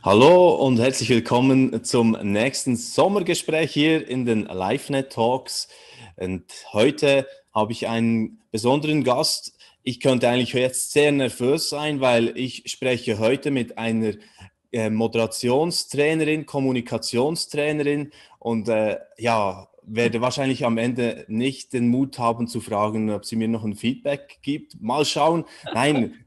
Hallo und herzlich willkommen zum nächsten Sommergespräch hier in den LiveNet Talks. Und heute habe ich einen besonderen Gast. Ich könnte eigentlich jetzt sehr nervös sein, weil ich spreche heute mit einer Moderationstrainerin, Kommunikationstrainerin und ja, werde wahrscheinlich am Ende nicht den Mut haben zu fragen, ob sie mir noch ein Feedback gibt. Mal schauen. Nein,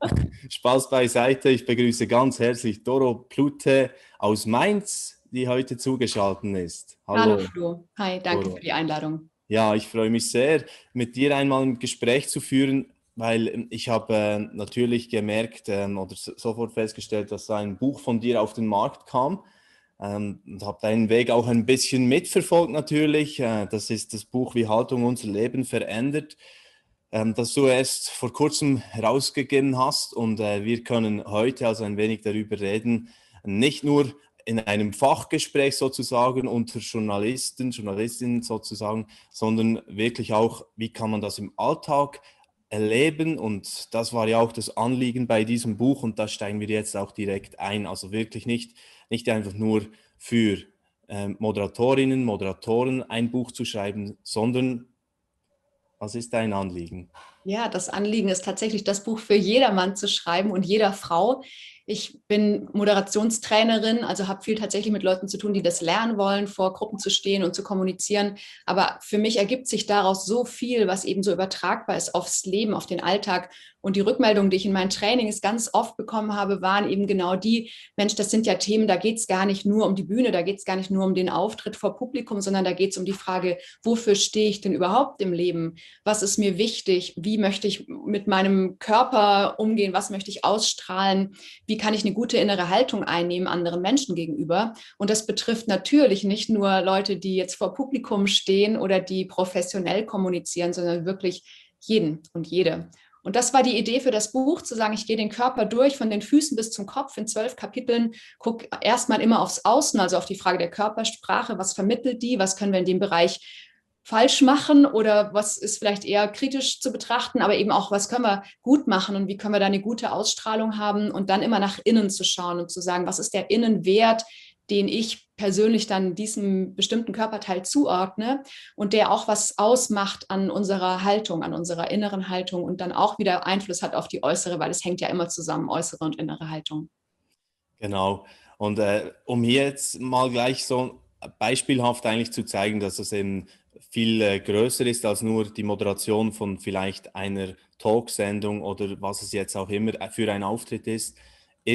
Spaß beiseite. Ich begrüße ganz herzlich Doro Plute aus Mainz, die heute zugeschaltet ist. Hallo Hallo, Flo. Hi, danke für Doro. die Einladung. Ja, ich freue mich sehr, mit dir einmal ein Gespräch zu führen, weil ich habe natürlich gemerkt oder sofort festgestellt, dass ein Buch von dir auf den Markt kam und habe deinen Weg auch ein bisschen mitverfolgt natürlich. Das ist das Buch Wie Haltung unser Leben verändert, das du erst vor kurzem herausgegeben hast und wir können heute also ein wenig darüber reden, nicht nur in einem Fachgespräch sozusagen unter Journalisten, Journalistinnen sozusagen, sondern wirklich auch, wie kann man das im Alltag erleben, und das war ja auch das Anliegen bei diesem Buch und da steigen wir jetzt auch direkt ein, also wirklich nicht einfach nur für Moderatorinnen, Moderatoren ein Buch zu schreiben, sondern was ist dein Anliegen? Ja, das Anliegen ist tatsächlich, das Buch für jedermann zu schreiben und jeder Frau. Ich bin Moderationstrainerin, also habe viel tatsächlich mit Leuten zu tun, die das lernen wollen, vor Gruppen zu stehen und zu kommunizieren. Aber für mich ergibt sich daraus so viel, was eben so übertragbar ist aufs Leben, auf den Alltag. Und die Rückmeldungen, die ich in meinen Trainings ganz oft bekommen habe, waren eben genau die: Mensch, das sind ja Themen, da geht es gar nicht nur um die Bühne, da geht es gar nicht nur um den Auftritt vor Publikum, sondern da geht es um die Frage, wofür stehe ich denn überhaupt im Leben? Was ist mir wichtig? Wie möchte ich mit meinem Körper umgehen? Was möchte ich ausstrahlen? Wie kann ich eine gute innere Haltung einnehmen anderen Menschen gegenüber? Und das betrifft natürlich nicht nur Leute, die jetzt vor Publikum stehen oder die professionell kommunizieren, sondern wirklich jeden und jede. Und das war die Idee für das Buch, zu sagen, ich gehe den Körper durch, von den Füßen bis zum Kopf in 12 Kapiteln, gucke erstmal immer aufs Außen, also auf die Frage der Körpersprache, was vermittelt die, was können wir in dem Bereich falsch machen oder was ist vielleicht eher kritisch zu betrachten, aber eben auch, was können wir gut machen und wie können wir da eine gute Ausstrahlung haben und dann immer nach innen zu schauen und zu sagen, was ist der Innenwert, den ich persönlich dann diesem bestimmten Körperteil zuordne und der auch was ausmacht an unserer Haltung, an unserer inneren Haltung und dann auch wieder Einfluss hat auf die äußere, weil es hängt ja immer zusammen, äußere und innere Haltung. Genau. Und um hier jetzt mal gleich so beispielhaft eigentlich zu zeigen, dass es eben viel größer ist als nur die Moderation von vielleicht einer Talksendung oder was es jetzt auch immer für ein Auftritt ist,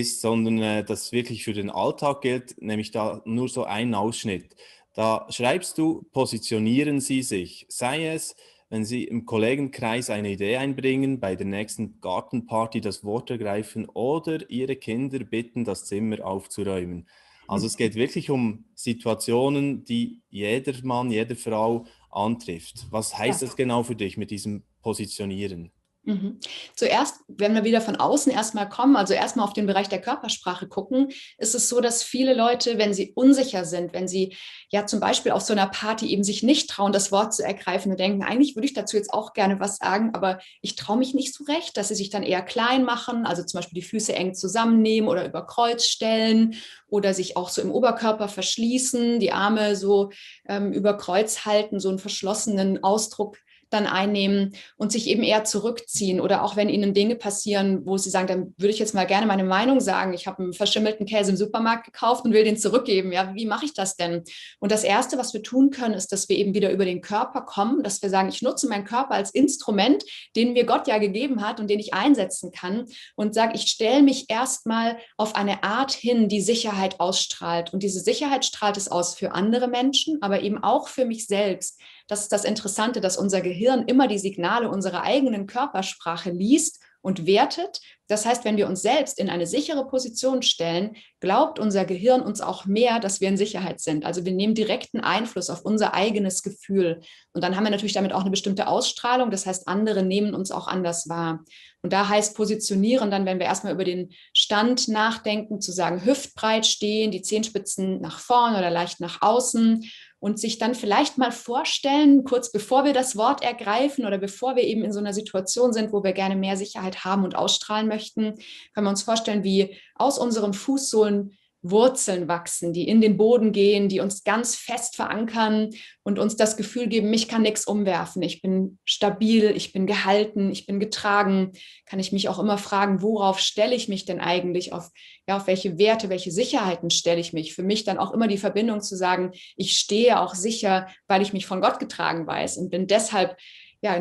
sondern das wirklich für den Alltag gilt, nämlich da nur so ein Ausschnitt. Da schreibst du, positionieren Sie sich, sei es, wenn Sie im Kollegenkreis eine Idee einbringen, bei der nächsten Gartenparty das Wort ergreifen oder Ihre Kinder bitten, das Zimmer aufzuräumen. Also es geht wirklich um Situationen, die jeder Mann, jede Frau antrifft. Was heißt Ja. das genau für dich mit diesem Positionieren? Mhm. Zuerst, wenn wir wieder von außen erstmal kommen, also erstmal auf den Bereich der Körpersprache gucken, ist es so, dass viele Leute, wenn sie unsicher sind, wenn sie ja zum Beispiel auf so einer Party eben sich nicht trauen, das Wort zu ergreifen und denken, eigentlich würde ich dazu jetzt auch gerne was sagen, aber ich traue mich nicht so recht, dass sie sich dann eher klein machen, also zum Beispiel die Füße eng zusammennehmen oder über Kreuz stellen oder sich auch so im Oberkörper verschließen, die Arme so über Kreuz halten, so einen verschlossenen Ausdruck dann einnehmen und sich eben eher zurückziehen oder auch wenn ihnen Dinge passieren, wo sie sagen, dann würde ich jetzt mal gerne meine Meinung sagen. Ich habe einen verschimmelten Käse im Supermarkt gekauft und will den zurückgeben. Ja, wie mache ich das denn? Und das Erste, was wir tun können, ist, dass wir eben wieder über den Körper kommen, dass wir sagen, ich nutze meinen Körper als Instrument, den mir Gott ja gegeben hat und den ich einsetzen kann und sage, ich stelle mich erstmal auf eine Art hin, die Sicherheit ausstrahlt. Und diese Sicherheit strahlt es aus für andere Menschen, aber eben auch für mich selbst. Das ist das Interessante, dass unser Gehirn immer die Signale unserer eigenen Körpersprache liest und wertet. Das heißt, wenn wir uns selbst in eine sichere Position stellen, glaubt unser Gehirn uns auch mehr, dass wir in Sicherheit sind. Also wir nehmen direkten Einfluss auf unser eigenes Gefühl. Und dann haben wir natürlich damit auch eine bestimmte Ausstrahlung. Das heißt, andere nehmen uns auch anders wahr. Und da heißt positionieren dann, wenn wir erstmal über den Stand nachdenken, zu sagen, hüftbreit stehen, die Zehenspitzen nach vorn oder leicht nach außen und sich dann vielleicht mal vorstellen, kurz bevor wir das Wort ergreifen oder bevor wir eben in so einer Situation sind, wo wir gerne mehr Sicherheit haben und ausstrahlen möchten, können wir uns vorstellen, wie aus unseren Fußsohlen Wurzeln wachsen, die in den Boden gehen, die uns ganz fest verankern und uns das Gefühl geben, mich kann nichts umwerfen. Ich bin stabil, ich bin gehalten, ich bin getragen. Kann ich mich auch immer fragen, worauf stelle ich mich denn eigentlich? Auf welche Werte, welche Sicherheiten stelle ich mich? Für mich dann auch immer die Verbindung zu sagen, ich stehe auch sicher, weil ich mich von Gott getragen weiß und bin deshalb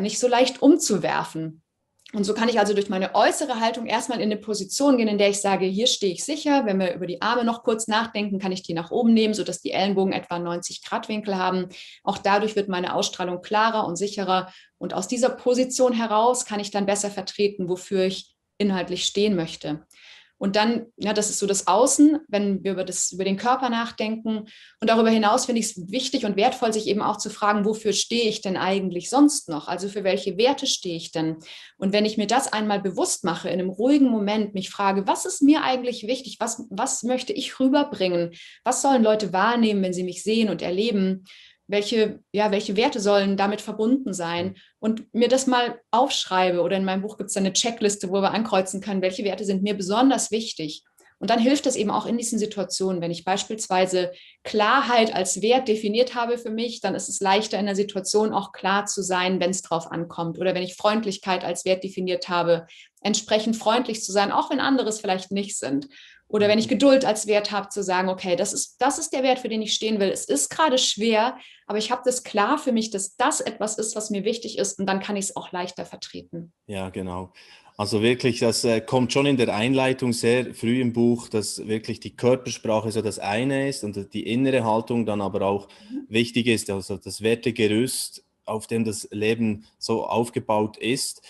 nicht so leicht umzuwerfen. Und so kann ich also durch meine äußere Haltung erstmal in eine Position gehen, in der ich sage, hier stehe ich sicher. Wenn wir über die Arme noch kurz nachdenken, kann ich die nach oben nehmen, sodass die Ellenbogen etwa 90-Grad-Winkel haben. Auch dadurch wird meine Ausstrahlung klarer und sicherer. Und aus dieser Position heraus kann ich dann besser vertreten, wofür ich inhaltlich stehen möchte. Und dann, das ist so das Außen, wenn wir über den Körper nachdenken. Und darüber hinaus finde ich es wichtig und wertvoll, sich eben auch zu fragen, wofür stehe ich denn eigentlich sonst noch? Also für welche Werte stehe ich denn? Und wenn ich mir das einmal bewusst mache, in einem ruhigen Moment mich frage, was ist mir eigentlich wichtig? Was möchte ich rüberbringen? Was sollen Leute wahrnehmen, wenn sie mich sehen und erleben? Welche Werte sollen damit verbunden sein? Und mir das mal aufschreibe, oder in meinem Buch gibt es eine Checkliste, wo wir ankreuzen können, welche Werte sind mir besonders wichtig. Und dann hilft das eben auch in diesen Situationen. Wenn ich beispielsweise Klarheit als Wert definiert habe für mich, dann ist es leichter in der Situation auch klar zu sein, wenn es drauf ankommt. Oder wenn ich Freundlichkeit als Wert definiert habe, entsprechend freundlich zu sein, auch wenn andere es vielleicht nicht sind. Oder wenn ich Geduld als Wert habe, zu sagen, okay, das ist der Wert, für den ich stehen will. Es ist gerade schwer, aber ich habe das klar für mich, dass das etwas ist, was mir wichtig ist, und dann kann ich es auch leichter vertreten. Ja, genau. Also wirklich, das kommt schon in der Einleitung sehr früh im Buch, dass wirklich die Körpersprache so das eine ist und die innere Haltung dann aber auch wichtig ist, also das Wertegerüst, auf dem das Leben so aufgebaut ist.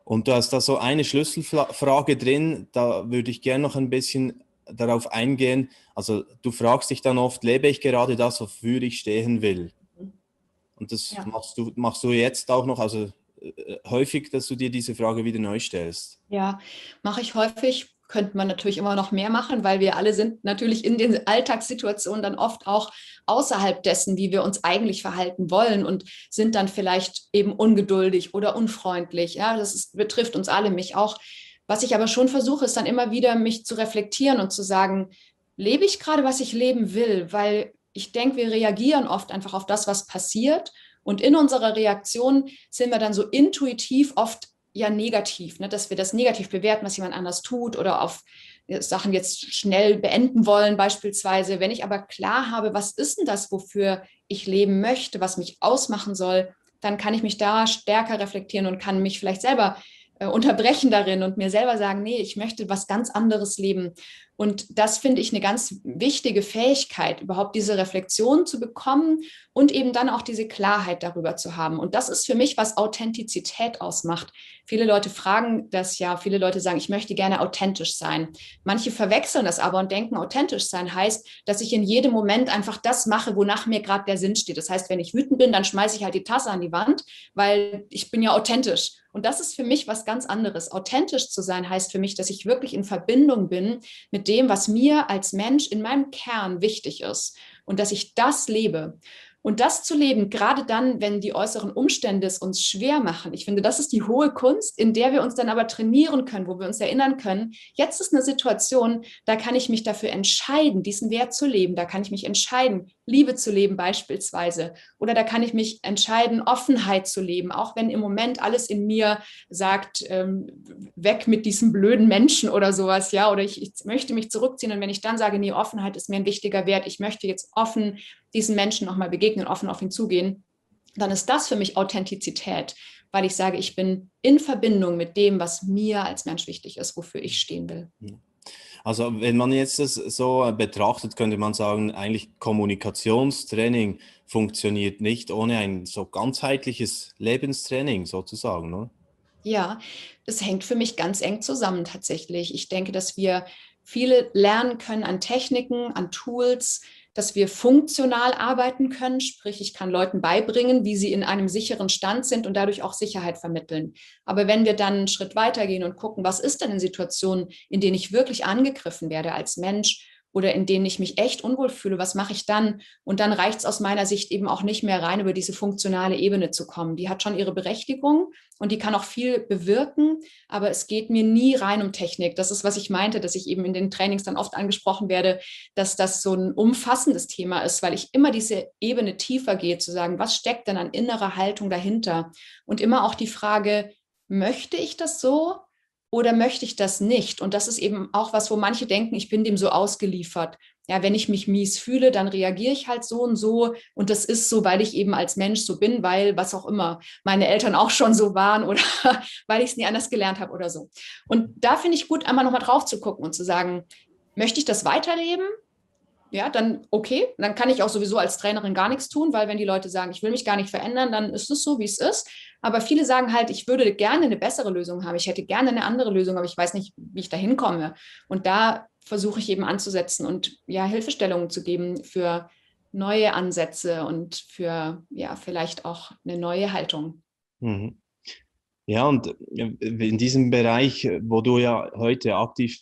Und du hast da so eine Schlüsselfrage drin, da würde ich gerne noch ein bisschen darauf eingehen. Also du fragst dich dann oft, lebe ich gerade das, wofür ich stehen will? Und das machst du jetzt auch noch, also häufig, dass du dir diese Frage wieder neu stellst. Ja, mache ich häufig. Könnte man natürlich immer noch mehr machen, weil wir alle sind natürlich in den Alltagssituationen dann oft auch außerhalb dessen, wie wir uns eigentlich verhalten wollen, und sind dann vielleicht eben ungeduldig oder unfreundlich. Ja, betrifft uns alle, mich auch. Was ich aber schon versuche, ist dann immer wieder, mich zu reflektieren und zu sagen, lebe ich gerade, was ich leben will? Weil ich denke, wir reagieren oft einfach auf das, was passiert. Und in unserer Reaktion sind wir dann so intuitiv oft negativ, ne? Dass wir das negativ bewerten, was jemand anders tut, oder auf Sachen jetzt schnell beenden wollen beispielsweise. Wenn ich aber klar habe, was ist denn das, wofür ich leben möchte, was mich ausmachen soll, dann kann ich mich da stärker reflektieren und kann mich vielleicht selber unterbrechen darin und mir selber sagen, nee, ich möchte was ganz anderes leben. Und das finde ich eine ganz wichtige Fähigkeit, überhaupt diese Reflexion zu bekommen und eben dann auch diese Klarheit darüber zu haben. Und das ist für mich, was Authentizität ausmacht. Viele Leute fragen das ja, viele Leute sagen, ich möchte gerne authentisch sein. Manche verwechseln das aber und denken, authentisch sein heißt, dass ich in jedem Moment einfach das mache, wonach mir gerade der Sinn steht. Das heißt, wenn ich wütend bin, dann schmeiße ich halt die Tasse an die Wand, weil ich bin ja authentisch. Und das ist für mich was ganz anderes. Authentisch zu sein heißt für mich, dass ich wirklich in Verbindung bin mit dem, was mir als Mensch in meinem Kern wichtig ist, und dass ich das lebe. Und das zu leben, gerade dann, wenn die äußeren Umstände es uns schwer machen. Ich finde, das ist die hohe Kunst, in der wir uns dann aber trainieren können, wo wir uns erinnern können, jetzt ist eine Situation, da kann ich mich dafür entscheiden, diesen Wert zu leben. Da kann ich mich entscheiden, Liebe zu leben beispielsweise. Oder da kann ich mich entscheiden, Offenheit zu leben, auch wenn im Moment alles in mir sagt, weg mit diesem blöden Menschen oder sowas, ja, oder ich möchte mich zurückziehen. Und wenn ich dann sage, nee, Offenheit ist mir ein wichtiger Wert, ich möchte jetzt offen diesen Menschen nochmal begegnen, offen auf ihn zugehen, dann ist das für mich Authentizität, weil ich sage, ich bin in Verbindung mit dem, was mir als Mensch wichtig ist, wofür ich stehen will. Also wenn man jetzt das so betrachtet, könnte man sagen, eigentlich Kommunikationstraining funktioniert nicht ohne ein so ganzheitliches Lebenstraining sozusagen, oder? Ja, das hängt für mich ganz eng zusammen tatsächlich. Ich denke, dass wir viele lernen können an Techniken, an Tools, dass wir funktional arbeiten können, sprich, ich kann Leuten beibringen, wie sie in einem sicheren Stand sind und dadurch auch Sicherheit vermitteln. Aber wenn wir dann einen Schritt weiter gehen und gucken, was ist denn in Situationen, in denen ich wirklich angegriffen werde als Mensch, oder in denen ich mich echt unwohl fühle, was mache ich dann? Und dann reicht es aus meiner Sicht eben auch nicht mehr rein über diese funktionale Ebene zu kommen. Die hat schon ihre Berechtigung und die kann auch viel bewirken, aber es geht mir nie rein um Technik. Das ist, was ich meinte, dass ich eben in den Trainings dann oft angesprochen werde, dass das so ein umfassendes Thema ist, weil ich immer diese Ebene tiefer gehe, zu sagen, was steckt denn an innerer Haltung dahinter? Und immer auch die Frage, möchte ich das so? Oder möchte ich das nicht? Und das ist eben auch was, wo manche denken, ich bin dem so ausgeliefert. Ja, wenn ich mich mies fühle, dann reagiere ich halt so und so. Und das ist so, weil ich eben als Mensch so bin, weil was auch immer meine Eltern auch schon so waren oder weil ich es nie anders gelernt habe oder so. Und da finde ich gut, einmal nochmal drauf zu gucken und zu sagen, möchte ich das weiterleben? Ja, dann okay, dann kann ich auch sowieso als Trainerin gar nichts tun, weil wenn die Leute sagen, ich will mich gar nicht verändern, dann ist es so, wie es ist. Aber viele sagen halt, ich würde gerne eine bessere Lösung haben, ich hätte gerne eine andere Lösung, aber ich weiß nicht, wie ich da hinkomme. Und da versuche ich eben anzusetzen und ja, Hilfestellungen zu geben für neue Ansätze und für ja, vielleicht auch eine neue Haltung. Mhm. Ja, und in diesem Bereich, wo du ja heute aktiv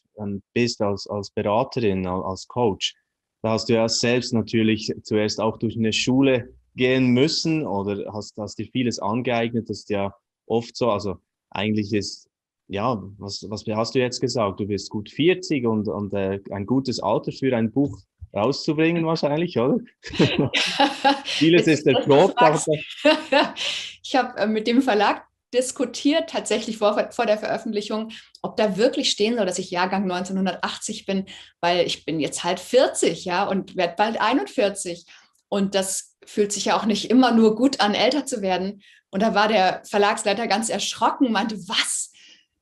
bist als Beraterin, als Coach, da hast du ja selbst natürlich zuerst auch durch eine Schule gehen müssen oder hast dir vieles angeeignet. Das ist ja oft so. Also eigentlich ist, ja, was hast du jetzt gesagt? Du bist gut 40 und ein gutes Alter für ein Buch rauszubringen wahrscheinlich, oder? Vieles Witzig, ist dass du erprobt. fragst. Ich habe mit dem Verlag diskutiert, tatsächlich vor der Veröffentlichung, ob da wirklich stehen soll, dass ich Jahrgang 1980 bin, weil ich bin jetzt halt 40, ja, und werde bald 41. Und das fühlt sich ja auch nicht immer nur gut an, älter zu werden. Und da war der Verlagsleiter ganz erschrocken, meinte, was?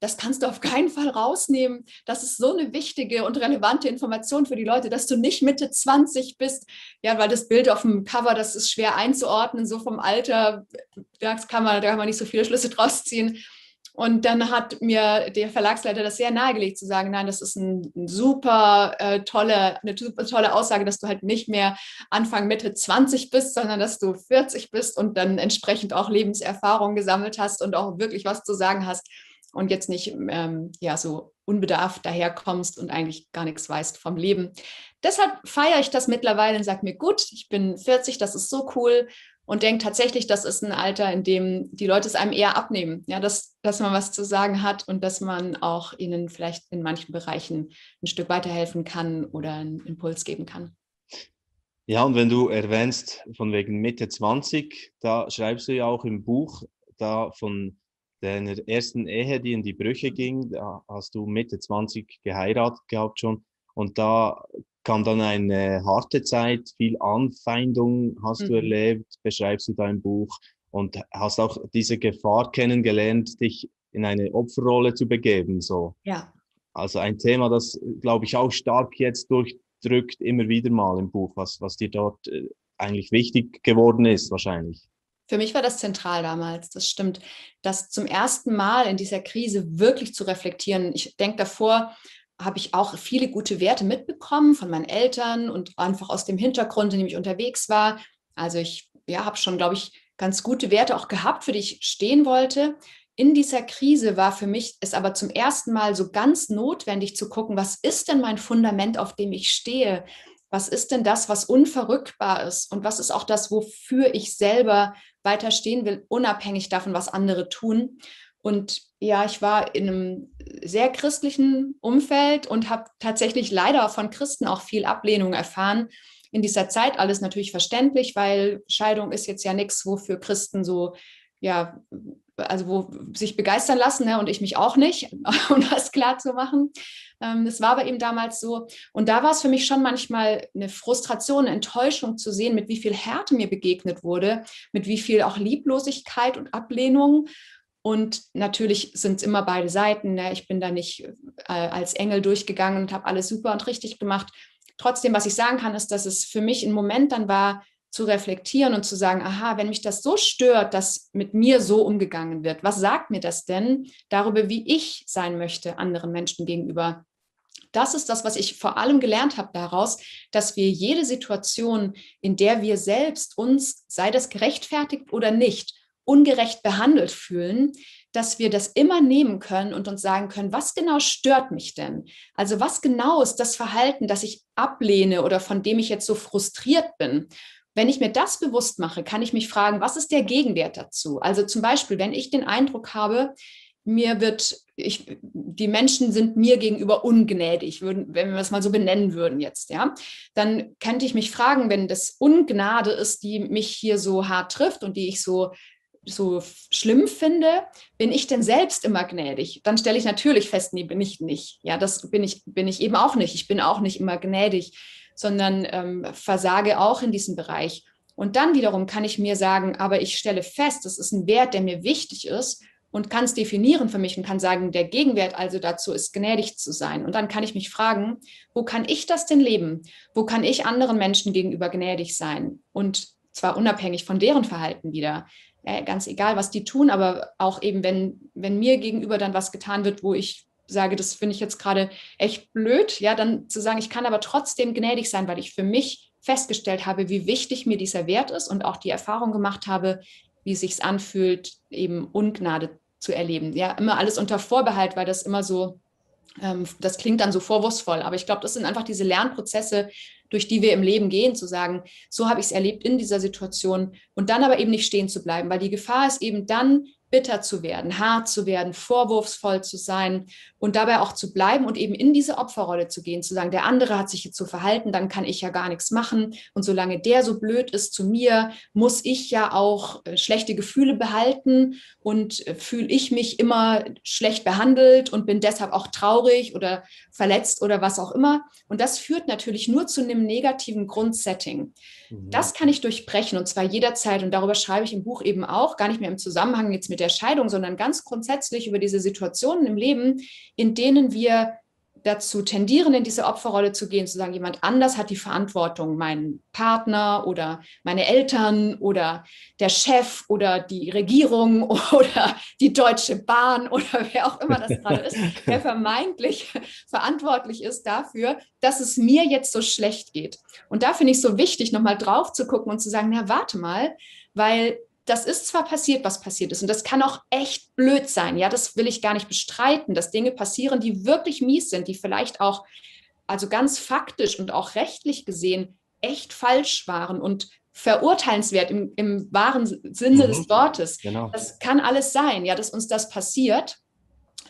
Das kannst du auf keinen Fall rausnehmen. Das ist so eine wichtige und relevante Information für die Leute, dass du nicht Mitte 20 bist. Ja, weil das Bild auf dem Cover, das ist schwer einzuordnen, so vom Alter, da kann man nicht so viele Schlüsse draus ziehen. Und dann hat mir der Verlagsleiter das sehr nahegelegt, zu sagen, nein, das ist eine super tolle Aussage, dass du halt nicht mehr Anfang Mitte 20 bist, sondern dass du 40 bist und dann entsprechend auch Lebenserfahrung gesammelt hast und auch wirklich was zu sagen hast und jetzt nicht ja, so unbedarft daherkommst und eigentlich gar nichts weißt vom Leben. Deshalb feiere ich das mittlerweile und sage mir, gut, ich bin 40, das ist so cool und denke tatsächlich, das ist ein Alter, in dem die Leute es einem eher abnehmen, ja, dass man was zu sagen hat und dass man auch ihnen vielleicht in manchen Bereichen ein Stück weiterhelfen kann oder einen Impuls geben kann. Ja, und wenn du erwähnst, von wegen Mitte 20, da schreibst du ja auch im Buch da von deiner ersten Ehe, die in die Brüche ging. Da hast du Mitte 20 geheiratet gehabt schon. Und da kam dann eine harte Zeit, viel Anfeindung hast du erlebt, beschreibst du da im Buch. Und hast auch diese Gefahr kennengelernt, dich in eine Opferrolle zu begeben. So. Ja. Also ein Thema, das, glaube ich, auch stark jetzt durchdrückt, immer wieder mal im Buch, was dir dort eigentlich wichtig geworden ist, wahrscheinlich. Für mich war das zentral damals, das stimmt, das zum ersten Mal in dieser Krise wirklich zu reflektieren. Ich denke, davor habe ich auch viele gute Werte mitbekommen von meinen Eltern und einfach aus dem Hintergrund, in dem ich unterwegs war. Also ich ja, habe schon, glaube ich, ganz gute Werte auch gehabt, für die ich stehen wollte. In dieser Krise war für mich es aber zum ersten Mal so ganz notwendig zu gucken, was ist denn mein Fundament, auf dem ich stehe? Was ist denn das, was unverrückbar ist? Und was ist auch das, wofür ich selber weiter stehen will, unabhängig davon, was andere tun? Und ja, ich war in einem sehr christlichen Umfeld und habe tatsächlich leider von Christen auch viel Ablehnung erfahren. In dieser Zeit alles natürlich verständlich, weil Scheidung ist jetzt ja nichts, wofür Christen so, ja, also wo sich begeistern lassen, ne, und ich mich auch nicht, um das klar zu machen. Das war aber eben damals so. Und da war es für mich schon manchmal eine Frustration, eine Enttäuschung zu sehen, mit wie viel Härte mir begegnet wurde, mit wie viel auch Lieblosigkeit und Ablehnung. Und natürlich sind es immer beide Seiten. Ne? Ich bin da nicht als Engel durchgegangen und habe alles super und richtig gemacht. Trotzdem, was ich sagen kann, ist, dass es für mich ein Moment dann war, zu reflektieren und zu sagen, aha, wenn mich das so stört, dass mit mir so umgegangen wird, was sagt mir das denn darüber, wie ich sein möchte anderen Menschen gegenüber? Das ist das, was ich vor allem gelernt habe daraus, dass wir jede Situation, in der wir selbst uns, sei das gerechtfertigt oder nicht, ungerecht behandelt fühlen, dass wir das immer nehmen können und uns sagen können, was genau stört mich denn? Also was genau ist das Verhalten, das ich ablehne oder von dem ich jetzt so frustriert bin? Wenn ich mir das bewusst mache, kann ich mich fragen, was ist der Gegenwert dazu? Also zum Beispiel, wenn ich den Eindruck habe, die Menschen sind mir gegenüber ungnädig, wenn wir das mal so benennen würden jetzt, ja, dann könnte ich mich fragen, wenn das Ungnade ist, die mich hier so hart trifft und die ich so schlimm finde, bin ich denn selbst immer gnädig? Dann stelle ich natürlich fest, nee, bin ich nicht. Ja, das bin ich eben auch nicht. Ich bin auch nicht immer gnädig, sondern versage auch in diesem Bereich. Und dann wiederum kann ich mir sagen, aber ich stelle fest, das ist ein Wert, der mir wichtig ist und kann es definieren für mich und kann sagen, der Gegenwert also dazu ist, gnädig zu sein. Und dann kann ich mich fragen, wo kann ich das denn leben? Wo kann ich anderen Menschen gegenüber gnädig sein? Und zwar unabhängig von deren Verhalten wieder. Ja, ganz egal, was die tun, aber auch eben, wenn mir gegenüber dann was getan wird, wo ich sage, das finde ich jetzt gerade echt blöd, ja, dann zu sagen, ich kann aber trotzdem gnädig sein, weil ich für mich festgestellt habe, wie wichtig mir dieser Wert ist und auch die Erfahrung gemacht habe, wie es sich anfühlt, eben Ungnade zu erleben. Ja, immer alles unter Vorbehalt, weil das immer so, das klingt dann so vorwurfsvoll, aber ich glaube, das sind einfach diese Lernprozesse, durch die wir im Leben gehen, zu sagen, so habe ich es erlebt in dieser Situation und dann aber eben nicht stehen zu bleiben, weil die Gefahr ist eben dann, bitter zu werden, hart zu werden, vorwurfsvoll zu sein und dabei auch zu bleiben und eben in diese Opferrolle zu gehen, zu sagen, der andere hat sich jetzt so verhalten, dann kann ich ja gar nichts machen und solange der so blöd ist zu mir, muss ich ja auch schlechte Gefühle behalten und fühle ich mich immer schlecht behandelt und bin deshalb auch traurig oder verletzt oder was auch immer. Und das führt natürlich nur zu einem negativen Grundsetting. Das kann ich durchbrechen und zwar jederzeit. Und darüber schreibe ich im Buch eben auch, gar nicht mehr im Zusammenhang jetzt mit der Scheidung, sondern ganz grundsätzlich über diese Situationen im Leben, in denen wir dazu tendieren, in diese Opferrolle zu gehen, zu sagen, jemand anders hat die Verantwortung, mein Partner oder meine Eltern oder der Chef oder die Regierung oder die Deutsche Bahn oder wer auch immer das gerade ist, der vermeintlich verantwortlich ist dafür, dass es mir jetzt so schlecht geht. Und da finde ich es so wichtig, nochmal drauf zu gucken und zu sagen, na warte mal, weil das ist zwar passiert, was passiert ist, und das kann auch echt blöd sein. Ja, das will ich gar nicht bestreiten, dass Dinge passieren, die wirklich mies sind, die vielleicht auch, also ganz faktisch und auch rechtlich gesehen, echt falsch waren und verurteilenswert im wahren Sinne des Wortes. Genau. Das kann alles sein, ja, dass uns das passiert.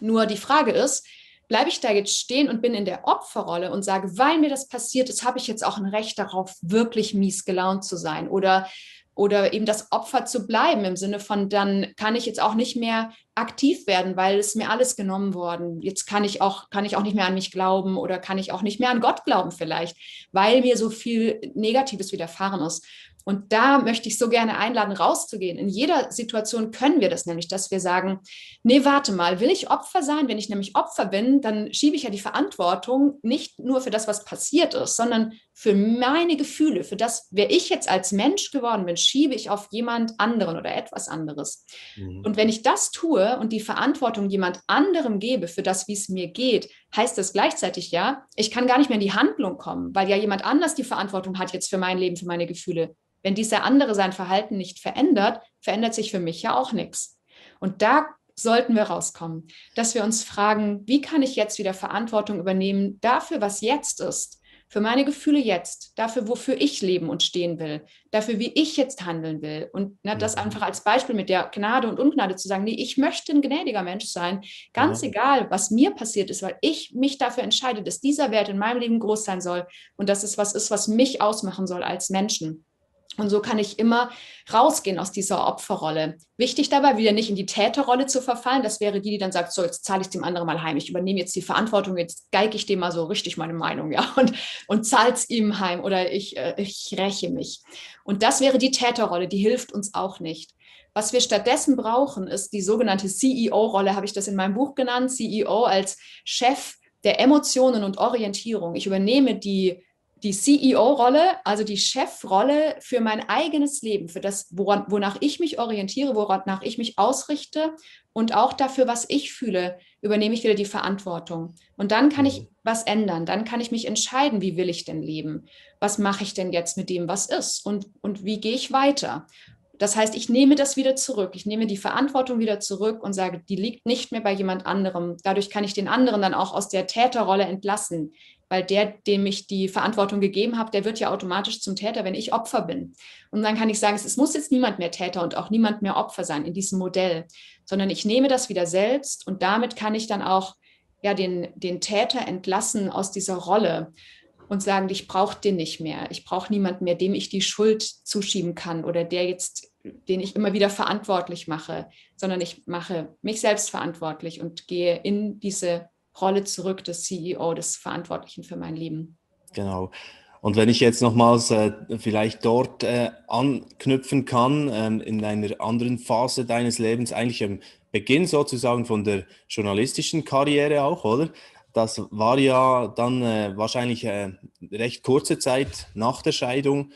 Nur die Frage ist, bleibe ich da jetzt stehen und bin in der Opferrolle und sage, weil mir das passiert ist, habe ich jetzt auch ein Recht darauf, wirklich mies gelaunt zu sein oder eben das Opfer zu bleiben im Sinne von, dann kann ich jetzt auch nicht mehr aktiv werden, weil es mir alles genommen worden. Jetzt kann ich auch nicht mehr an mich glauben oder kann ich auch nicht mehr an Gott glauben vielleicht, weil mir so viel Negatives widerfahren ist. Und da möchte ich so gerne einladen, rauszugehen. In jeder Situation können wir das nämlich, dass wir sagen, nee, warte mal, will ich Opfer sein? Wenn ich nämlich Opfer bin, dann schiebe ich ja die Verantwortung nicht nur für das, was passiert ist, sondern für meine Gefühle, für das, wer ich jetzt als Mensch geworden bin, schiebe ich auf jemand anderen oder etwas anderes. Und wenn ich das tue und die Verantwortung jemand anderem gebe für das, wie es mir geht, heißt das gleichzeitig ja, ich kann gar nicht mehr in die Handlung kommen, weil ja jemand anders die Verantwortung hat jetzt für mein Leben, für meine Gefühle. Wenn dieser andere sein Verhalten nicht verändert, verändert sich für mich ja auch nichts. Und da sollten wir rauskommen, dass wir uns fragen, wie kann ich jetzt wieder Verantwortung übernehmen dafür, was jetzt ist, für meine Gefühle jetzt, dafür, wofür ich leben und stehen will, dafür, wie ich jetzt handeln will. Und das einfach als Beispiel mit der Gnade und Ungnade zu sagen, nee, ich möchte ein gnädiger Mensch sein, ganz egal, was mir passiert ist, weil ich mich dafür entscheide, dass dieser Wert in meinem Leben groß sein soll und dass es was ist, was mich ausmachen soll als Menschen. Und so kann ich immer rausgehen aus dieser Opferrolle. Wichtig dabei, wieder nicht in die Täterrolle zu verfallen. Das wäre die dann sagt, so, jetzt zahle ich es dem anderen mal heim. Ich übernehme jetzt die Verantwortung, jetzt geige ich dem mal so richtig meine Meinung, ja, und zahle es ihm heim oder ich räche mich. Und das wäre die Täterrolle, die hilft uns auch nicht. Was wir stattdessen brauchen, ist die sogenannte CEO-Rolle, habe ich das in meinem Buch genannt, CEO als Chef der Emotionen und Orientierung. Ich übernehme die CEO-Rolle, also die Chefrolle für mein eigenes Leben, für das, wonach ich mich orientiere, wonach ich mich ausrichte und auch dafür, was ich fühle, übernehme ich wieder die Verantwortung. Und dann kann ich was ändern, dann kann ich mich entscheiden, wie will ich denn leben? Was mache ich denn jetzt mit dem, was ist? Und wie gehe ich weiter? Das heißt, ich nehme das wieder zurück. Ich nehme die Verantwortung wieder zurück und sage, die liegt nicht mehr bei jemand anderem. Dadurch kann ich den anderen dann auch aus der Täterrolle entlassen, weil der, dem ich die Verantwortung gegeben habe, der wird ja automatisch zum Täter, wenn ich Opfer bin. Und dann kann ich sagen, es muss jetzt niemand mehr Täter und auch niemand mehr Opfer sein in diesem Modell, sondern ich nehme das wieder selbst und damit kann ich dann auch ja, den Täter entlassen aus dieser Rolle und sagen, ich brauche den nicht mehr. Ich brauche niemanden mehr, dem ich die Schuld zuschieben kann oder den ich immer wieder verantwortlich mache, sondern ich mache mich selbst verantwortlich und gehe in diese Rolle zurück des CEO, des Verantwortlichen für mein Leben. Genau. Und wenn ich jetzt nochmals vielleicht dort anknüpfen kann, in einer anderen Phase deines Lebens, eigentlich am Beginn sozusagen von der journalistischen Karriere auch, oder? Das war ja dann wahrscheinlich recht kurze Zeit nach der Scheidung,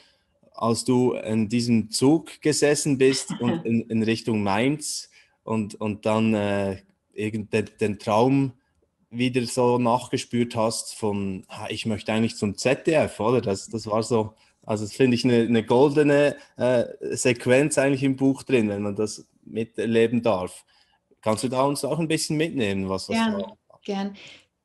als du in diesem Zug gesessen bist und in Richtung Mainz und dann den Traum wieder so nachgespürt hast von, ich möchte eigentlich zum ZDF, oder? Das war so, also das finde ich eine goldene Sequenz eigentlich im Buch drin, wenn man das miterleben darf. Kannst du da uns auch ein bisschen mitnehmen, was das Gern, war? gern.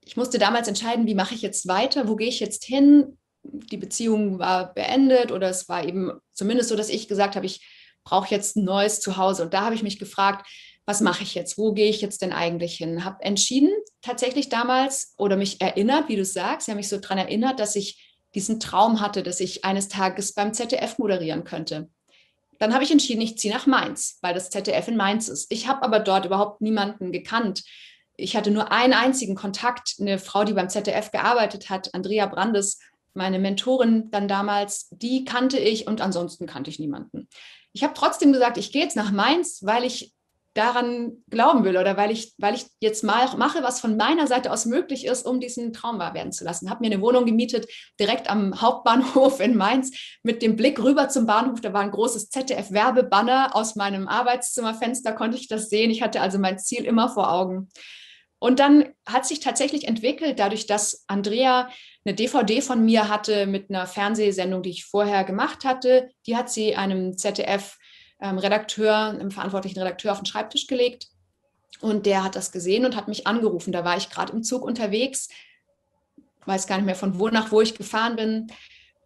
Ich musste damals entscheiden, wie mache ich jetzt weiter, wo gehe ich jetzt hin? Die Beziehung war beendet oder es war eben zumindest so, dass ich gesagt habe, ich brauche jetzt ein neues Zuhause. Und da habe ich mich gefragt, was mache ich jetzt? Wo gehe ich jetzt denn eigentlich hin? Habe entschieden, tatsächlich damals oder mich erinnert, wie du sagst, ich habe mich so daran erinnert, dass ich diesen Traum hatte, dass ich eines Tages beim ZDF moderieren könnte. Dann habe ich entschieden, ich ziehe nach Mainz, weil das ZDF in Mainz ist. Ich habe aber dort überhaupt niemanden gekannt. Ich hatte nur einen einzigen Kontakt, eine Frau, die beim ZDF gearbeitet hat, Andrea Brandes, meine Mentorin dann damals, die kannte ich und ansonsten kannte ich niemanden. Ich habe trotzdem gesagt, ich gehe jetzt nach Mainz, weil ich daran glauben will oder weil ich jetzt mal mache, was von meiner Seite aus möglich ist, um diesen Traum wahr werden zu lassen. Habe mir eine Wohnung gemietet, direkt am Hauptbahnhof in Mainz, mit dem Blick rüber zum Bahnhof. Da war ein großes ZDF-Werbebanner. Aus meinem Arbeitszimmerfenster konnte ich das sehen. Ich hatte also mein Ziel immer vor Augen. Und dann hat sich tatsächlich entwickelt, dadurch, dass Andrea eine DVD von mir hatte mit einer Fernsehsendung, die ich vorher gemacht hatte. Die hat sie einem ZDF-Redakteur, einem verantwortlichen Redakteur auf den Schreibtisch gelegt. Und der hat das gesehen und hat mich angerufen. Da war ich gerade im Zug unterwegs, weiß gar nicht mehr von wo nach wo ich gefahren bin,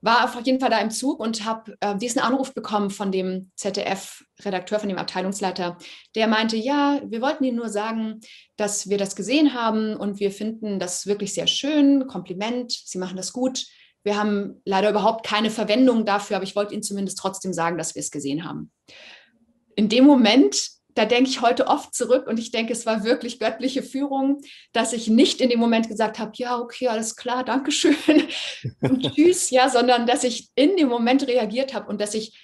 war auf jeden Fall da im Zug und habe diesen Anruf bekommen von dem ZDF-Redakteur, von dem Abteilungsleiter. Der meinte, ja, wir wollten Ihnen nur sagen, dass wir das gesehen haben und wir finden das wirklich sehr schön. Kompliment, Sie machen das gut. Wir haben leider überhaupt keine Verwendung dafür, aber ich wollte Ihnen zumindest trotzdem sagen, dass wir es gesehen haben. In dem Moment, da denke ich heute oft zurück und ich denke, es war wirklich göttliche Führung, dass ich nicht in dem Moment gesagt habe, ja, okay, alles klar, Dankeschön und tschüss, ja, sondern dass ich in dem Moment reagiert habe und dass ich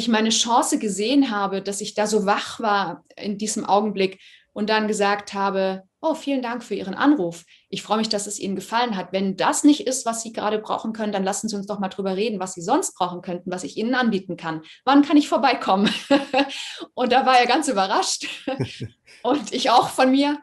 meine Chance gesehen habe, dass ich da so wach war in diesem Augenblick und dann gesagt habe, oh, vielen Dank für Ihren Anruf. Ich freue mich, dass es Ihnen gefallen hat. Wenn das nicht ist, was Sie gerade brauchen können, dann lassen Sie uns doch mal drüber reden, was Sie sonst brauchen könnten, was ich Ihnen anbieten kann. Wann kann ich vorbeikommen? Und da war er ganz überrascht und ich auch von mir.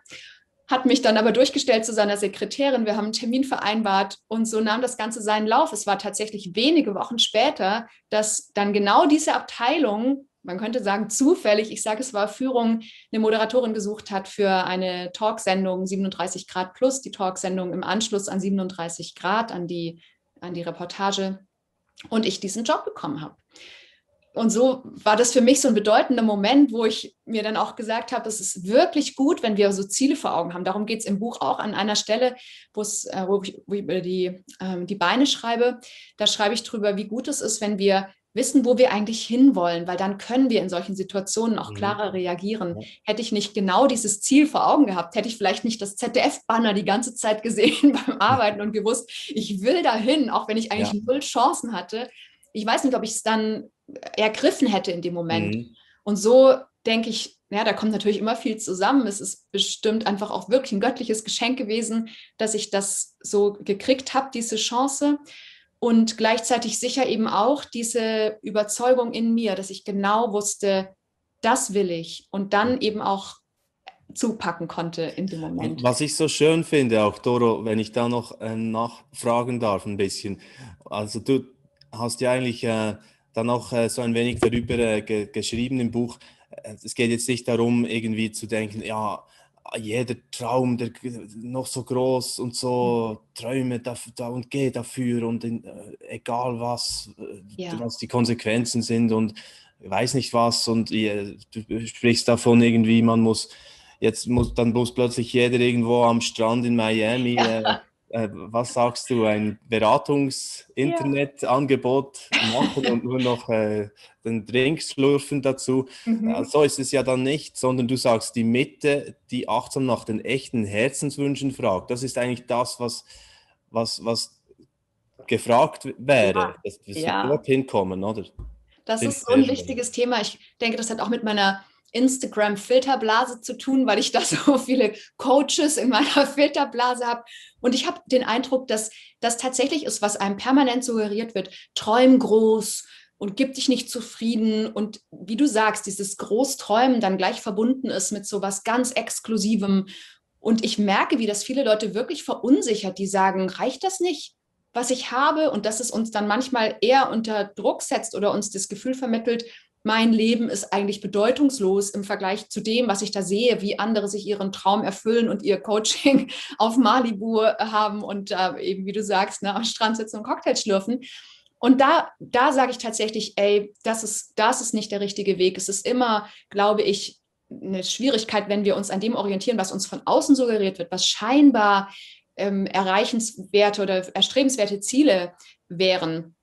Hat mich dann aber durchgestellt zu seiner Sekretärin. Wir haben einen Termin vereinbart und so nahm das Ganze seinen Lauf. Es war tatsächlich wenige Wochen später, dass dann genau diese Abteilung, man könnte sagen zufällig, ich sage es war Führung, eine Moderatorin gesucht hat für eine Talksendung 37 Grad plus, die Talksendung im Anschluss an 37 Grad, an die Reportage und ich diesen Job bekommen habe. Und so war das für mich so ein bedeutender Moment, wo ich mir dann auch gesagt habe, es ist wirklich gut, wenn wir so Ziele vor Augen haben. Darum geht es im Buch auch an einer Stelle, wo ich über die Beine schreibe. Da schreibe ich drüber, wie gut es ist, wenn wir wissen, wo wir eigentlich hinwollen, weil dann können wir in solchen Situationen auch klarer reagieren. Ja. Hätte ich nicht genau dieses Ziel vor Augen gehabt, hätte ich vielleicht nicht das ZDF-Banner die ganze Zeit gesehen beim Arbeiten und gewusst, ich will dahin, auch wenn ich eigentlich null Chancen hatte. Ich weiß nicht, ob ich es dann ergriffen hätte in dem Moment. Und so denke ich, ja, da kommt natürlich immer viel zusammen. Es ist bestimmt einfach auch wirklich ein göttliches Geschenk gewesen, dass ich das so gekriegt habe, diese Chance. Und gleichzeitig sicher eben auch diese Überzeugung in mir, dass ich genau wusste, das will ich. Und dann eben auch zupacken konnte in dem Moment. Was ich so schön finde, auch Doro, wenn ich da noch nachfragen darf ein bisschen. Also du hast ja eigentlich dann auch so ein wenig darüber geschrieben im Buch. Es geht jetzt nicht darum, irgendwie zu denken, ja, jeder Traum, der noch so groß und so, träume da und geh dafür und egal was, Ja. was die Konsequenzen sind und weiß nicht was und du sprichst davon irgendwie, muss plötzlich jeder irgendwo am Strand in Miami Ja. was sagst du, ein Ja. Beratungs-Internet-Angebot machen und nur noch den Drink schlürfen dazu? Mhm. So ist es ja dann nicht, sondern du sagst die Mitte, die achtsam nach den echten Herzenswünschen fragt. Das ist eigentlich das, was gefragt wäre, dass wir Ja. dorthin kommen, oder? Das Finde ich ist so sehr ein spannend. wichtiges Thema. Ich denke, das hat auch mit meiner Instagram-Filterblase zu tun, weil ich da so viele Coaches in meiner Filterblase habe. Und ich habe den Eindruck, dass das tatsächlich ist, was einem permanent suggeriert wird. Träum groß und gib dich nicht zufrieden. Und wie du sagst, dieses Großträumen dann gleich verbunden ist mit so was ganz Exklusivem. Und ich merke, wie das viele Leute wirklich verunsichert, die sagen, reicht das nicht, was ich habe? Und dass es uns dann manchmal eher unter Druck setzt oder uns das Gefühl vermittelt, mein Leben ist eigentlich bedeutungslos im Vergleich zu dem, was ich da sehe, wie andere sich ihren Traum erfüllen und ihr Coaching auf Malibu haben und eben, wie du sagst, ne, am Strand sitzen und Cocktails schlürfen. Und da sage ich tatsächlich, ey, das ist nicht der richtige Weg. Es ist immer, glaube ich, eine Schwierigkeit, wenn wir uns an dem orientieren, was uns von außen suggeriert wird, was scheinbar erreichenswerte oder erstrebenswerte Ziele wären,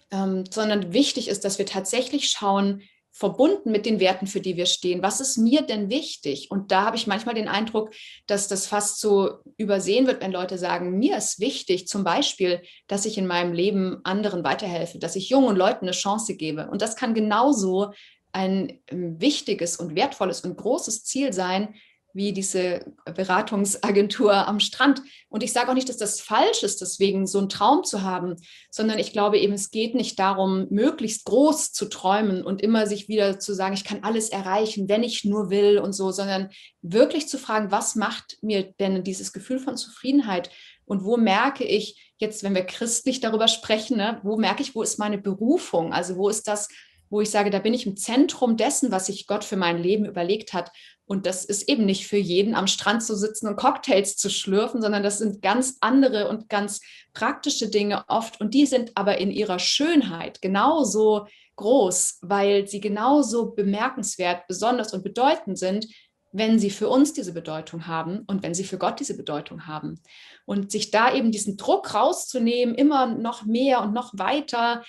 sondern wichtig ist, dass wir tatsächlich schauen, verbunden mit den Werten, für die wir stehen, was ist mir denn wichtig? Und da habe ich manchmal den Eindruck, dass das fast so übersehen wird, wenn Leute sagen, mir ist wichtig zum Beispiel, dass ich in meinem Leben anderen weiterhelfe, dass ich jungen Leuten eine Chance gebe. Und das kann genauso ein wichtiges und wertvolles und großes Ziel sein, wie diese Beratungsagentur am Strand. Und ich sage auch nicht, dass das falsch ist, deswegen so einen Traum zu haben, sondern ich glaube eben, es geht nicht darum, möglichst groß zu träumen und immer sich wieder zu sagen, ich kann alles erreichen, wenn ich nur will und so, sondern wirklich zu fragen, was macht mir denn dieses Gefühl von Zufriedenheit und wo merke ich jetzt, wenn wir christlich darüber sprechen, ne, wo merke ich, wo ist meine Berufung? Also wo ist das, wo ich sage, da bin ich im Zentrum dessen, was sich Gott für mein Leben überlegt hat. Und das ist eben nicht für jeden, am Strand zu sitzen und Cocktails zu schlürfen, sondern das sind ganz andere und ganz praktische Dinge oft. Und die sind aber in ihrer Schönheit genauso groß, weil sie genauso bemerkenswert, besonders und bedeutend sind, wenn sie für uns diese Bedeutung haben und wenn sie für Gott diese Bedeutung haben. Und sich da eben diesen Druck rauszunehmen, immer noch mehr und noch weiter,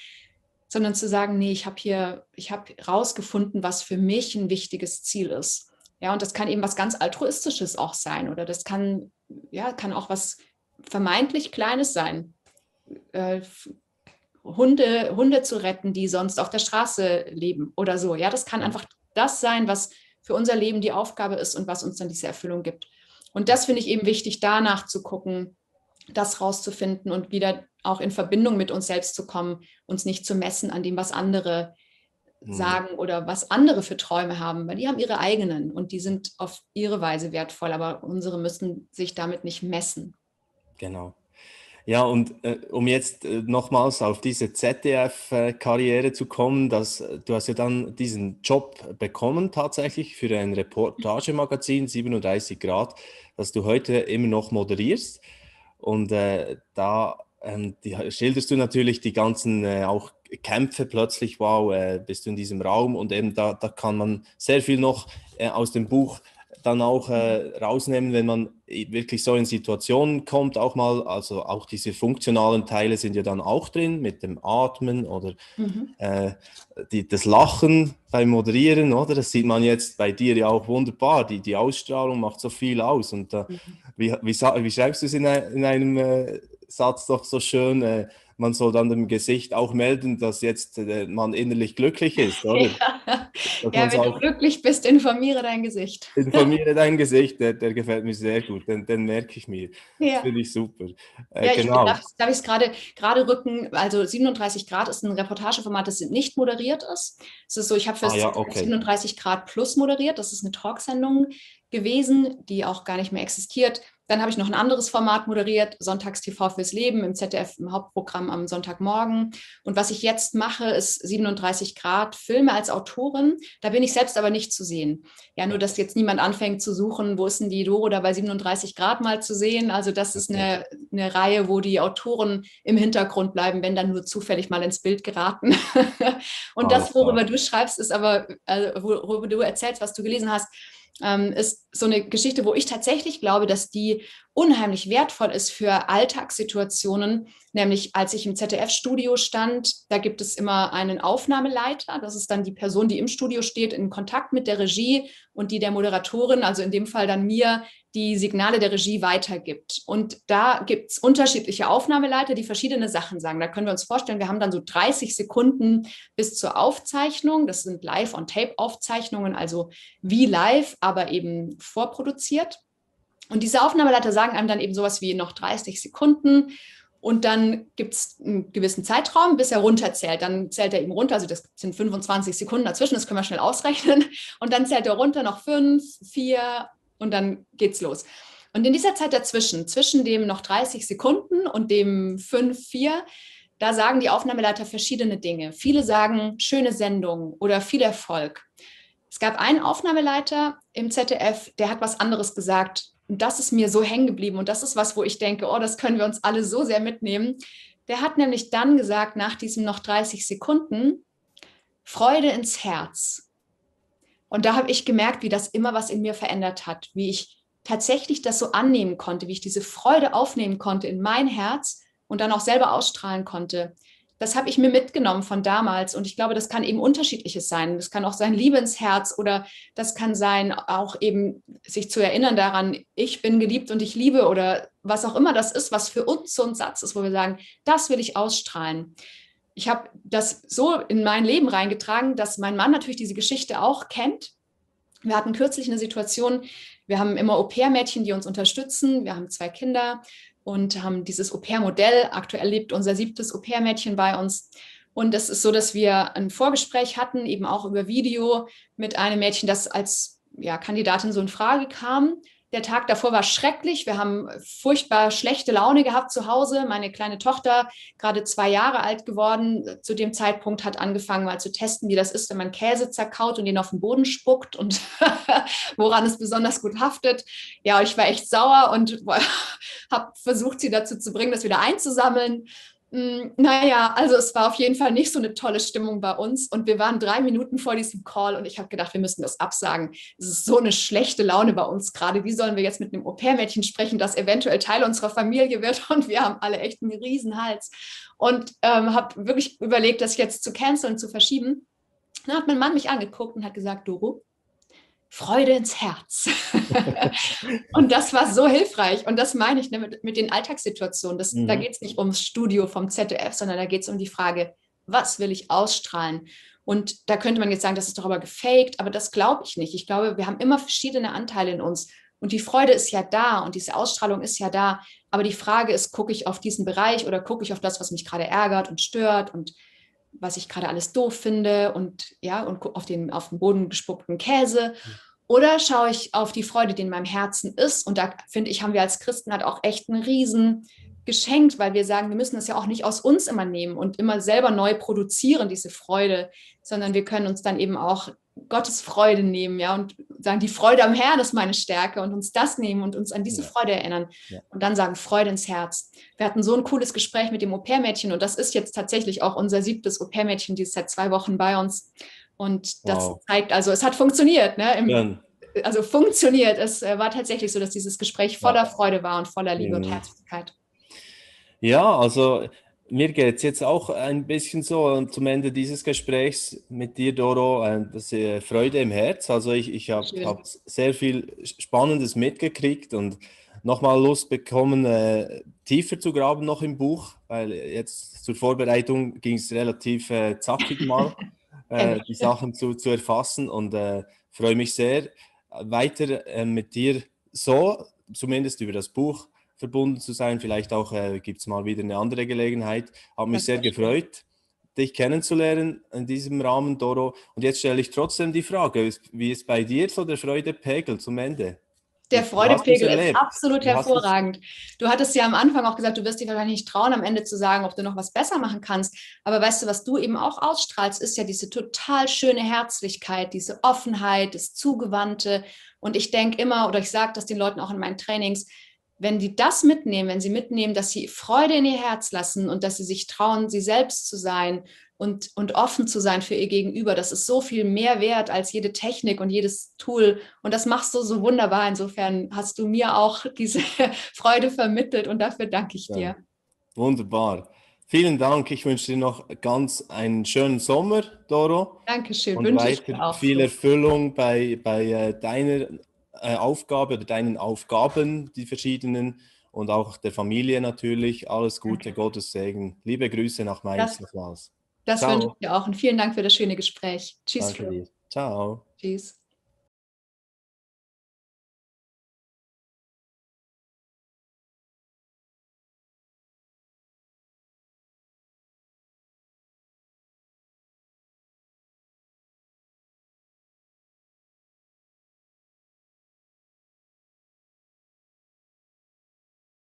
sondern zu sagen, nee, ich habe rausgefunden, was für mich ein wichtiges Ziel ist. Ja, und das kann eben was ganz Altruistisches auch sein oder das kann, ja, kann auch was vermeintlich Kleines sein. Äh, Hunde zu retten, die sonst auf der Straße leben oder so. Ja, das kann Ja. einfach das sein, was für unser Leben die Aufgabe ist und was uns dann diese Erfüllung gibt. Und das finde ich eben wichtig, danach zu gucken, das rauszufinden und wieder auch in Verbindung mit uns selbst zu kommen, uns nicht zu messen an dem, was andere Mhm. sagen oder was andere für Träume haben, weil die haben ihre eigenen und die sind auf ihre Weise wertvoll, aber unsere müssen sich damit nicht messen. Genau. Ja, und um jetzt nochmals auf diese ZDF-Karriere zu kommen, du hast ja dann diesen Job bekommen tatsächlich für ein Reportagemagazin 37 Grad, das du heute immer noch moderierst. Und schilderst du natürlich die ganzen auch Kämpfe plötzlich, wow, bist du in diesem Raum und eben da kann man sehr viel noch aus dem Buch dann auch rausnehmen, wenn man wirklich so in Situationen kommt, auch mal, also auch diese funktionalen Teile sind ja dann auch drin mit dem Atmen oder Mhm. äh, das Lachen beim Moderieren, oder? Das sieht man jetzt bei dir ja auch wunderbar. Die Ausstrahlung macht so viel aus. Und wie schreibst du es in einem Satz doch so schön? Man soll dann dem Gesicht auch melden, dass jetzt man innerlich glücklich ist, oder? Ja. Dass man Ja, es wenn du auch glücklich bist, informiere dein Gesicht. informiere dein Gesicht, der gefällt mir sehr gut, den merke ich mir. Das Ja. finde ich super. Ja, Genau. darf ich es gerade rücken? Also 37 Grad ist ein Reportageformat, das nicht moderiert ist. Es ist so, ich habe für Ah das ja, ZDF okay. 37 Grad Plus moderiert. Das ist eine Talksendung gewesen, die auch gar nicht mehr existiert. Dann habe ich noch ein anderes Format moderiert, Sonntags TV fürs Leben im ZDF im Hauptprogramm am Sonntagmorgen. Und was ich jetzt mache, ist 37 Grad Filme als Autorin. Da bin ich selbst aber nicht zu sehen. Ja, nur dass jetzt niemand anfängt zu suchen, wo ist denn die Doro da bei 37 Grad mal zu sehen. Also das ist eine Reihe, wo die Autoren im Hintergrund bleiben, wenn dann nur zufällig mal ins Bild geraten. Und das, worüber du schreibst, ist aber, worüber du erzählst, was du gelesen hast, ist so eine Geschichte, wo ich tatsächlich glaube, dass die unheimlich wertvoll ist für Alltagssituationen. Nämlich als ich im ZDF-Studio stand, da gibt es immer einen Aufnahmeleiter. Das ist dann die Person, die im Studio steht, in Kontakt mit der Regie und die der Moderatorin, also in dem Fall dann mir, die Signale der Regie weitergibt. Und da gibt es unterschiedliche Aufnahmeleiter, die verschiedene Sachen sagen. Da können wir uns vorstellen, wir haben dann so 30 Sekunden bis zur Aufzeichnung. Das sind Live-on-Tape-Aufzeichnungen, also wie live, aber eben vorproduziert. Und diese Aufnahmeleiter sagen einem dann eben sowas wie noch 30 Sekunden. Und dann gibt es einen gewissen Zeitraum, bis er runterzählt. Dann zählt er eben runter, also das sind 25 Sekunden dazwischen, das können wir schnell ausrechnen. Und dann zählt er runter noch 5, 4 und dann geht's los. Und in dieser Zeit dazwischen, zwischen dem noch 30 Sekunden und dem 5, 4, da sagen die Aufnahmeleiter verschiedene Dinge. Viele sagen schöne Sendung oder viel Erfolg. Es gab einen Aufnahmeleiter im ZDF, der hat was anderes gesagt. Und das ist mir so hängen geblieben. Und das ist was, wo ich denke, oh, das können wir uns alle so sehr mitnehmen. Der hat nämlich dann gesagt, nach diesen noch 30 Sekunden, Freude ins Herz. Und da habe ich gemerkt, wie das immer was in mir verändert hat, wie ich tatsächlich das so annehmen konnte, wie ich diese Freude aufnehmen konnte in mein Herz und dann auch selber ausstrahlen konnte. Das habe ich mir mitgenommen von damals und ich glaube, das kann eben unterschiedliches sein. Das kann auch sein Liebe ins Herz oder das kann sein, auch eben sich zu erinnern daran, ich bin geliebt und ich liebe oder was auch immer das ist, was für uns so ein Satz ist, wo wir sagen, das will ich ausstrahlen. Ich habe das so in mein Leben reingetragen, dass mein Mann natürlich diese Geschichte auch kennt. Wir hatten kürzlich eine Situation, wir haben immer Au-pair-Mädchen, die uns unterstützen. Wir haben 2 Kinder und haben dieses Au-pair-Modell. Aktuell lebt unser 7. Au-pair-Mädchen bei uns. Und es ist so, dass wir ein Vorgespräch hatten, eben auch über Video mit einem Mädchen, das als Kandidatin so in Frage kam. Der Tag davor war schrecklich. Wir haben furchtbar schlechte Laune gehabt zu Hause. Meine kleine Tochter, gerade 2 Jahre alt geworden, zu dem Zeitpunkt hat angefangen mal zu testen, wie das ist, wenn man Käse zerkaut und ihn auf den Boden spuckt und woran es besonders gut haftet. Ja, ich war echt sauer und habe versucht, sie dazu zu bringen, das wieder einzusammeln. Naja, also es war auf jeden Fall nicht so eine tolle Stimmung bei uns und wir waren 3 Minuten vor diesem Call und ich habe gedacht, wir müssen das absagen. Es ist so eine schlechte Laune bei uns gerade. Wie sollen wir jetzt mit einem Au-pair-Mädchen sprechen, das eventuell Teil unserer Familie wird und wir haben alle echt einen Riesenhals und habe wirklich überlegt, das jetzt zu canceln, zu verschieben. Dann hat mein Mann mich angeguckt und hat gesagt, Doro, Freude ins Herz. Und das war so hilfreich. Und das meine ich mit den Alltagssituationen. Da geht es nicht ums Studio vom ZDF, sondern da geht es um die Frage, was will ich ausstrahlen? Und da könnte man jetzt sagen, das ist doch aber gefaked, aber das glaube ich nicht. Ich glaube, wir haben immer verschiedene Anteile in uns. Und die Freude ist ja da und diese Ausstrahlung ist ja da. Aber die Frage ist, gucke ich auf diesen Bereich oder gucke ich auf das, was mich gerade ärgert und stört und was ich gerade alles doof finde und auf den Boden gespuckten Käse. Oder schaue ich auf die Freude, die in meinem Herzen ist? Und da finde ich, haben wir als Christen halt auch echt ein riesen Geschenk, weil wir sagen, wir müssen das ja auch nicht aus uns immer nehmen und immer selber neu produzieren, diese Freude, sondern wir können uns dann eben auch Gottes Freude nehmen, ja, und sagen, die Freude am Herrn ist meine Stärke und uns das nehmen und uns an diese Freude erinnern und dann sagen, Freude ins Herz. Wir hatten so ein cooles Gespräch mit dem Au-pair-Mädchen und das ist jetzt tatsächlich auch unser 7. Au-pair-Mädchen, die ist seit 2 Wochen bei uns und das zeigt, also es hat funktioniert, ne? Also funktioniert. Es war tatsächlich so, dass dieses Gespräch voller Freude war und voller Liebe und Herzlichkeit. Ja, also mir geht es jetzt auch ein bisschen so zum Ende dieses Gesprächs mit dir, Doro, das Freude im Herz. Also ich hab sehr viel Spannendes mitgekriegt und nochmal Lust bekommen, tiefer zu graben noch im Buch, weil jetzt zur Vorbereitung ging es relativ zackig mal, die Sachen zu erfassen und freue mich sehr, weiter mit dir so, zumindest über das Buch, verbunden zu sein. Vielleicht auch gibt es mal wieder eine andere Gelegenheit. Hat mich sehr gefreut, dich kennenzulernen in diesem Rahmen, Doro. Und jetzt stelle ich trotzdem die Frage, wie ist bei dir so der Freudepegel zum Ende? Der Du hast es Freudepegel ist erlebt. absolut Du hast es, hervorragend. Du hattest ja am Anfang auch gesagt, du wirst dich wahrscheinlich nicht trauen, am Ende zu sagen, ob du noch was besser machen kannst. Aber weißt du, was du eben auch ausstrahlst, ist ja diese total schöne Herzlichkeit, diese Offenheit, das Zugewandte. Und ich denke immer, oder ich sage das den Leuten auch in meinen Trainings, wenn die das mitnehmen, wenn sie mitnehmen, dass sie Freude in ihr Herz lassen und dass sie sich trauen, sie selbst zu sein und offen zu sein für ihr Gegenüber, das ist so viel mehr wert als jede Technik und jedes Tool. Und das machst du so wunderbar. Insofern hast du mir auch diese Freude vermittelt und dafür danke ich ja, dir. wunderbar. Vielen Dank. Ich wünsche dir noch ganz einen schönen Sommer, Doro, Dankeschön, und wünsche ich weiter dir auch viel so. Erfüllung bei deiner Aufgabe oder deinen Aufgaben, die verschiedenen, und auch der Familie natürlich. Alles Gute, Danke. Gottes Segen. Liebe Grüße nach Mainz Das, nochmals. das wünsche ich Ciao. dir auch und vielen Dank für das schöne Gespräch. Tschüss, Danke Flo. dir. Ciao. Tschüss.